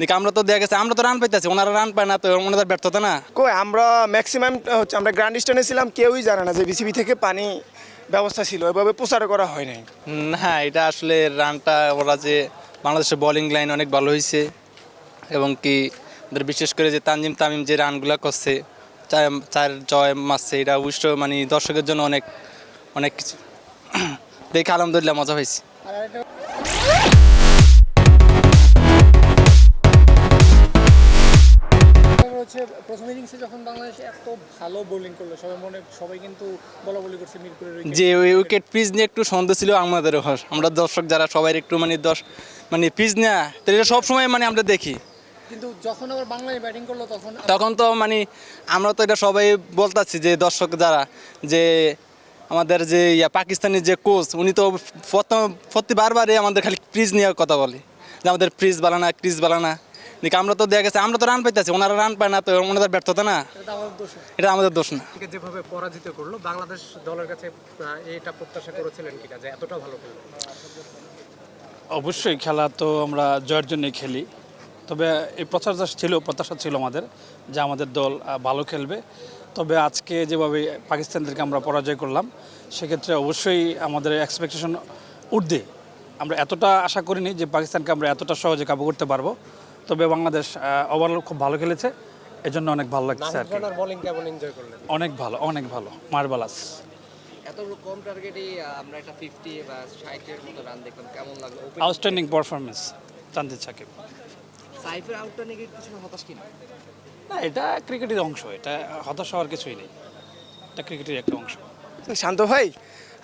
দেখ আমরা তো দেখা গেছে আমরা তো রান পাইতেছি, ওনারা রান পায় না, তো ওনাদের ব্যর্থতা না। কই আমরা ম্যাক্সিমাম হচ্ছে আমরা গ্র্যান্ড স্ট্যান্ডে ছিলাম, কেউই জানে না যে বিসিবি থেকে পানি ব্যবস্থা ছিল, এভাবে প্রচার করা হয় নাই। না, এটা আসলে রানটা ওরা যে বাংলাদেশের বোলিং লাইন অনেক ভালো হয়েছে, এবং কি ওদের বিশেষ করে যে তানজিম তামিম যে রানগুলো করছে, চার জয় মারছে, এটা অবশ্য মানে দর্শকের জন্য অনেক অনেক কিছু দেখে আলহামদুলিল্লাহ মজা হয়েছে। প্রথম ইনিংসে যখন বাংলাদেশ এত ভালো বোলিং করলো, সবাই কিন্তু বলাবলি করছে মিরপুরের যে ওই উইকেট পিচ নিয়ে একটু সন্দেহ ছিল আমাদের, আমরা দর্শক যারা সবাই একটু মানে পিচ না, তো এটা সবসময় মানে আমরা দেখি। কিন্তু যখন আবার বাংলাদেশ ব্যাটিং করলো তখন তো মানে আমরা তো এটা সবাই বলতেছি যে দর্শক যারা, যে আমাদের যে পাকিস্তানি যে কোচ, উনি তো বারবারই আমাদের খালি ক্রিজ নিয়ে কথা বলে, যে আমাদের ক্রিজ বানানা ক্রিজ বানানা। দেখ আমরা তো দেখা গেছে আমরা তো রান পাইতেছি, ওনারা রান পায় না, তো ওনাদের ব্যর্থতা না, এটা আমাদের দোষ না। যেভাবে পরাজিত করলো বাংলাদেশ দলের কাছে, এটা প্রত্যাশা করেছিলেন কিনা যে এতটা ভালো খেলবে? অবশ্যই খেলা তো আমরা জয়ের জন্যই খেলি, তবে এই প্রত্যাশা ছিল আমাদের যে আমাদের দল ভালো খেলবে। তবে আজকে যেভাবে পাকিস্তানদেরকে আমরা পরাজয় করলাম, সেক্ষেত্রে অবশ্যই আমাদের এক্সপেকটেশন ঊর্ধ্বে। আমরা এতটা আশা করিনি যে পাকিস্তানকে আমরা এতটা সহজে কাবু করতে পারবো। তবে বাংলাদেশ ওভারঅল খুব ভালো খেলেছে, এজন্য অনেক ভালো লাগছে আর কি। বোলিং কেমন এনজয় করলেন? অনেক ভালো মার্বেলাস। এত কম টার্গেটেই আমরা একটা 50 বা 60 এর মতো রান দেখলাম, কেমন লাগলো? Outstanding performance Tanzid Sakib. সাইফের আউটটা নিয়ে কিছু হতাশ কিনা? না, এটা ক্রিকেটের অংশ, এটা হতাশ হওয়ার কিছুই নেই, এটা ক্রিকেটের একটা অংশ। শান্ত ভাই,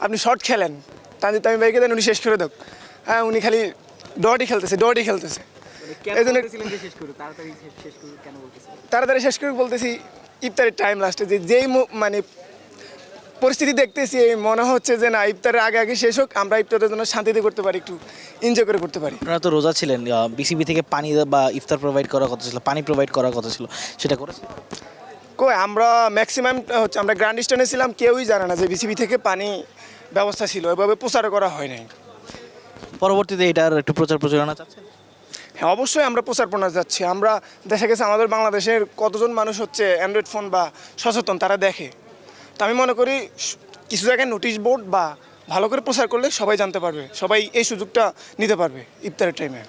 আপনি শর্ট খেলেন, তানজিদ তামিম ভাইকে দেন, উনি শেষ করে দেখ। হ্যাঁ, উনি খালি ডটই খেলতেছে। এই জন্য তাড়াতাড়ি শেষ করে বলতেছি ইফতারের টাইম লাস্টে, যেই মানে পরিস্থিতি দেখতেছি, মনে হচ্ছে যে না, ইফতারের আগে শেষ হোক, আমরা ইফতারের জন্য শান্তিতে করতে পারি, একটু এনজয় করে করতে পারি। আপনারা তো রোজা ছিলেন, বিসিবি থেকে পানি বা ইফতার প্রোভাইড করার কথা ছিল, পানি প্রোভাইড করার কথা ছিল, সেটা করেছে? কই আমরা ম্যাক্সিমাম হচ্ছে আমরা গ্র্যান্ড স্ট্যান্ডে ছিলাম, কেউই জানে না যে বিসিবি থেকে পানি ব্যবস্থা ছিল, এভাবে প্রচার করা হয় নাই। পরবর্তীতে এটার একটু প্রচারণা চাচ্ছেন? হ্যাঁ, অবশ্যই আমরা প্রচার যাচ্ছি। আমরা দেখা গেছে আমাদের বাংলাদেশের কতজন মানুষ হচ্ছে অ্যান্ড্রয়েড ফোন বা সচেতন, তারা দেখে। তো আমি মনে করি কিছু জায়গায় নোটিশ বোর্ড বা ভালো করে প্রচার করলে সবাই জানতে পারবে, সবাই এই সুযোগটা নিতে পারবে ইফতারের টাইমে।